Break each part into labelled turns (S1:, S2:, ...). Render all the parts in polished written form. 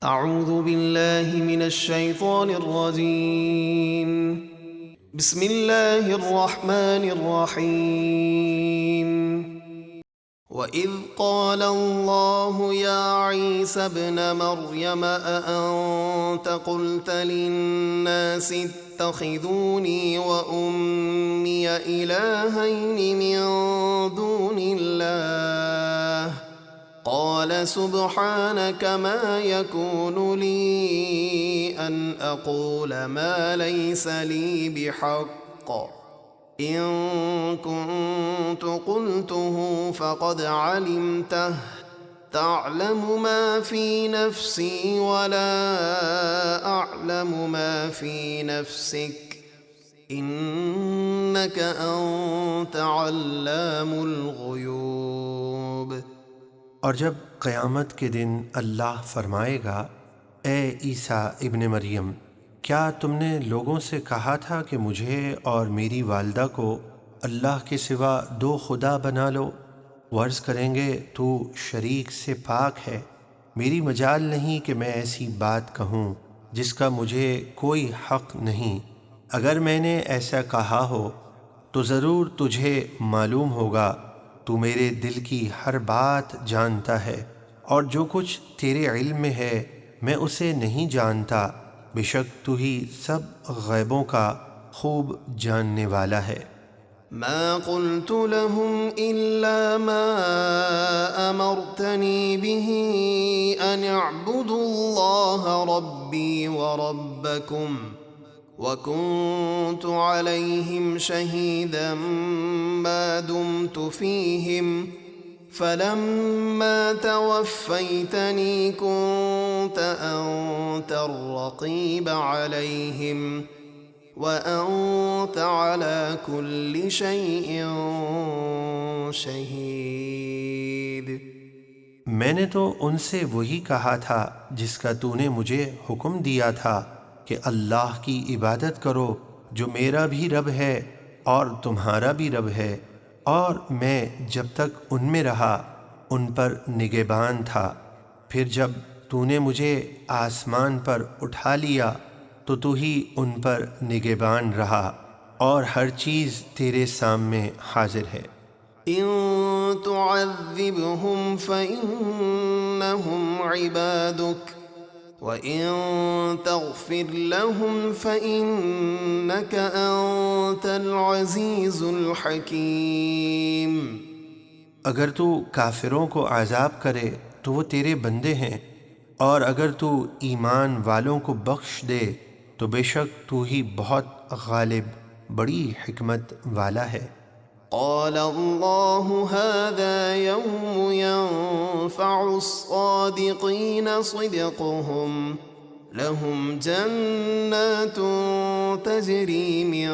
S1: اعوذ باللہ من الشیطان الرجیم بسم اللہ الرحمن الرحیم وَإِذْ قَالَ اللَّهُ يَا عِيسَى ابْنَ مَرْيَمَ أَأَنْتَ قُلْتَ لِلنَّاسِ اتَّخِذُونِي وَأُمِّيَ إِلَٰهَيْنِ مِن دُونِ اللَّهِ قَالَ سُبْحَانَكَ مَا يَكُونُ لِي أَنْ أَقُولَ مَا لَيْسَ لِي بِحَقٍّ إِن كُنتُ قُلْتُهُ فَقَدْ عَلِمْتَهُ تَعْلَمُ مَا فِي نَفْسِي وَلَا أَعْلَمُ مَا فِي نَفْسِكَ إِنَّكَ أَنْتَ عَلَّامُ الْغُيُوبِ۔
S2: اور جب قیامت کے دن اللہ فرمائے گا، اے عیسیٰ ابن مریم، کیا تم نے لوگوں سے کہا تھا کہ مجھے اور میری والدہ کو اللہ کے سوا دو خدا بنا لو؟ وہ عرض کریں گے تو شریک سے پاک ہے، میری مجال نہیں کہ میں ایسی بات کہوں جس کا مجھے کوئی حق نہیں۔ اگر میں نے ایسا کہا ہو تو ضرور تجھے معلوم ہوگا، تو میرے دل کی ہر بات جانتا ہے، اور جو کچھ تیرے علم میں ہے میں اسے نہیں جانتا، بے شک تو ہی سب غیبوں کا خوب جاننے والا ہے۔
S1: ما قلت لهم إلا ما أمرتني به أن اعبدوا الله ربي وربكم وكنت عليهم شهيدا ما دمت فيهم فلما توفيتني كنت أنت الرقيب عليهم وأنت على كل شيء شهيد۔
S2: میں نے تو ان سے وہی کہا تھا جس کا تو نے مجھے حکم دیا تھا کہ اللہ کی عبادت کرو جو میرا بھی رب ہے اور تمہارا بھی رب ہے، اور میں جب تک ان میں رہا ان پر نگہبان تھا، پھر جب تو نے مجھے آسمان پر اٹھا لیا تو تو ہی ان پر نگہبان رہا، اور ہر چیز تیرے سامنے حاضر ہے۔
S1: إن تعذبهم فإنهم عبادك وإن تغفر لهم فإنك أنت العزيز الحكيم۔
S2: اگر تو کافروں کو عذاب کرے تو وہ تیرے بندے ہیں، اور اگر تو ایمان والوں کو بخش دے تو بے شک تو ہی بہت غالب، بڑی حکمت والا ہے۔
S1: قال الله هذا يوم ينفع الصادقين صدقهم لهم جنات تجري من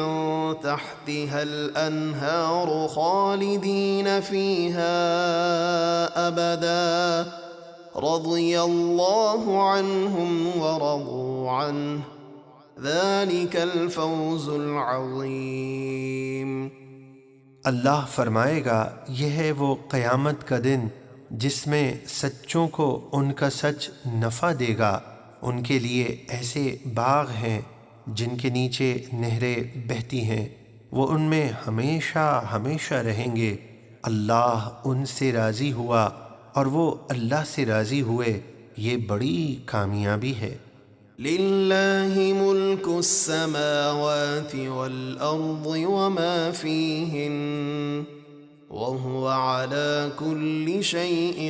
S1: تحتها الأنهار خالدين فيها أبدا رضي الله عنهم ورضوا عنه ذلك الفوز العظيم۔
S2: اللہ فرمائے گا، یہ ہے وہ قیامت کا دن جس میں سچوں کو ان کا سچ نفع دے گا، ان کے لیے ایسے باغ ہیں جن کے نیچے نہریں بہتی ہیں، وہ ان میں ہمیشہ ہمیشہ رہیں گے۔ اللہ ان سے راضی ہوا اور وہ اللہ سے راضی ہوئے، یہ بڑی کامیابی ہے۔
S1: للہ ملک السماوات والارض وما فیہن وهو على كل شيء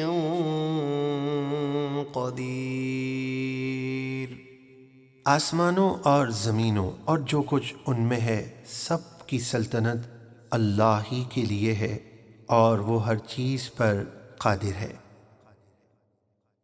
S1: قدیر۔
S2: آسمانوں اور زمینوں اور جو کچھ ان میں ہے سب کی سلطنت اللہ ہی کے لیے ہے، اور وہ ہر چیز پر قادر ہے۔